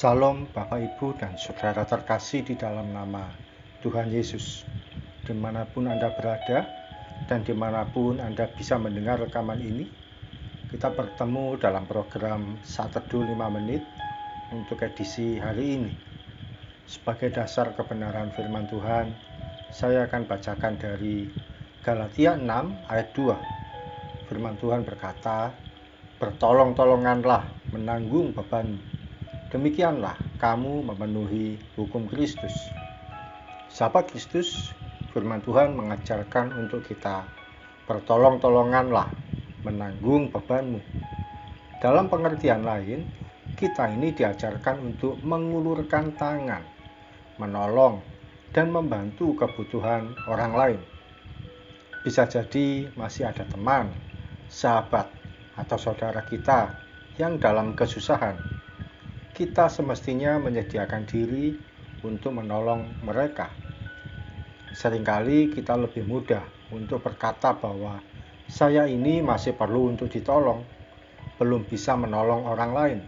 Salam Bapak Ibu dan Saudara terkasih di dalam nama Tuhan Yesus. Dimanapun Anda berada dan dimanapun Anda bisa mendengar rekaman ini, kita bertemu dalam program Saat Teduh 5 Menit untuk edisi hari ini. Sebagai dasar kebenaran firman Tuhan, saya akan bacakan dari Galatia 6 ayat 2. Firman Tuhan berkata, "Bertolong-tolonganlah menanggung bebanmu. Demikianlah kamu memenuhi hukum Kristus." Sahabat Kristus, firman Tuhan mengajarkan untuk kita bertolong-tolonganlah menanggung bebanmu. Dalam pengertian lain, kita ini diajarkan untuk mengulurkan tangan, menolong, dan membantu kebutuhan orang lain. Bisa jadi masih ada teman, sahabat, atau saudara kita yang dalam kesusahan. Kita semestinya menyediakan diri untuk menolong mereka. Seringkali kita lebih mudah untuk berkata bahwa saya ini masih perlu untuk ditolong, belum bisa menolong orang lain.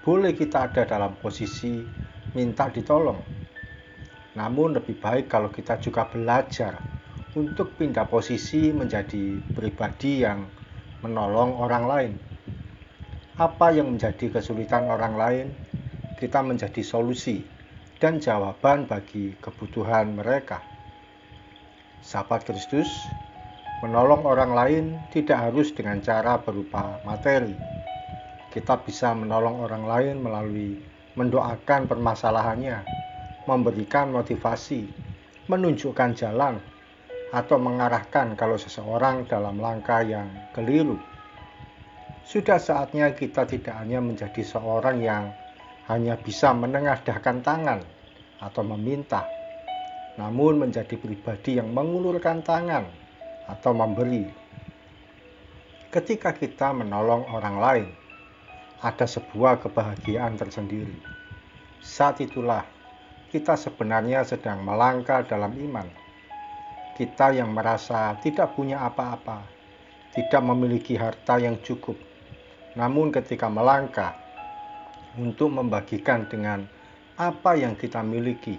Boleh kita ada dalam posisi minta ditolong. Namun lebih baik kalau kita juga belajar untuk pindah posisi menjadi pribadi yang menolong orang lain. Apa yang menjadi kesulitan orang lain, kita menjadi solusi dan jawaban bagi kebutuhan mereka. Sahabat Kristus, menolong orang lain tidak harus dengan cara berupa materi. Kita bisa menolong orang lain melalui mendoakan permasalahannya, memberikan motivasi, menunjukkan jalan, atau mengarahkan kalau seseorang dalam langkah yang keliru. Sudah saatnya kita tidak hanya menjadi seorang yang hanya bisa menengadahkan tangan atau meminta, namun menjadi pribadi yang mengulurkan tangan atau memberi. Ketika kita menolong orang lain, ada sebuah kebahagiaan tersendiri. Saat itulah kita sebenarnya sedang melangkah dalam iman. Kita yang merasa tidak punya apa-apa, tidak memiliki harta yang cukup, namun ketika melangkah untuk membagikan dengan apa yang kita miliki,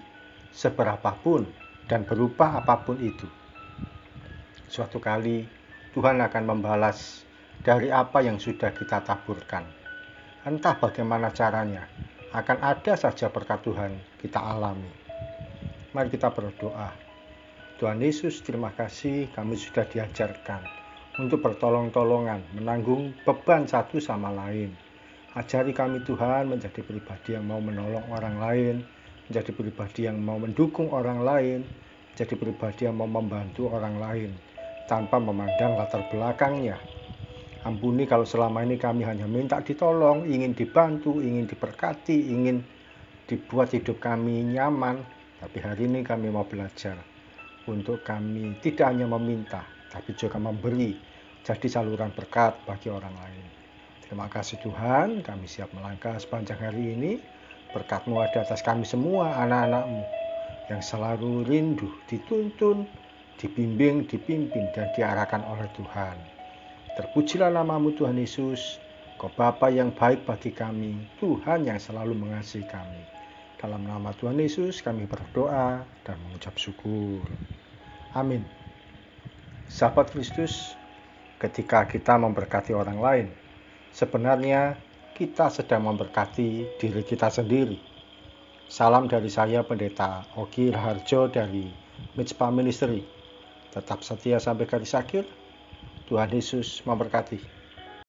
seberapapun dan berupa apapun itu, suatu kali Tuhan akan membalas dari apa yang sudah kita taburkan. Entah bagaimana caranya, akan ada saja berkat Tuhan kita alami. Mari kita berdoa. Tuhan Yesus, terima kasih kami sudah diajarkan untuk bertolong-tolongan, menanggung beban satu sama lain. Ajari kami Tuhan menjadi pribadi yang mau menolong orang lain, menjadi pribadi yang mau mendukung orang lain, menjadi pribadi yang mau membantu orang lain, tanpa memandang latar belakangnya. Ampuni kalau selama ini kami hanya minta ditolong, ingin dibantu, ingin diberkati, ingin dibuat hidup kami nyaman. Tapi hari ini kami mau belajar untuk kami tidak hanya meminta, tapi juga memberi, jadi saluran berkat bagi orang lain. Terima kasih Tuhan, kami siap melangkah sepanjang hari ini. Berkat-Mu ada atas kami semua, anak-anak-Mu, yang selalu rindu, dituntun, dibimbing, dipimpin, dan diarahkan oleh Tuhan. Terpujilah nama-Mu Tuhan Yesus, Kau Bapa yang baik bagi kami, Tuhan yang selalu mengasihi kami. Dalam nama Tuhan Yesus kami berdoa dan mengucap syukur. Amin. Sahabat Kristus, ketika kita memberkati orang lain, sebenarnya kita sedang memberkati diri kita sendiri. Salam dari saya, Pendeta Ogi Raharjo dari Mitspa Ministry. Tetap setia sampai garis akhir. Tuhan Yesus memberkati.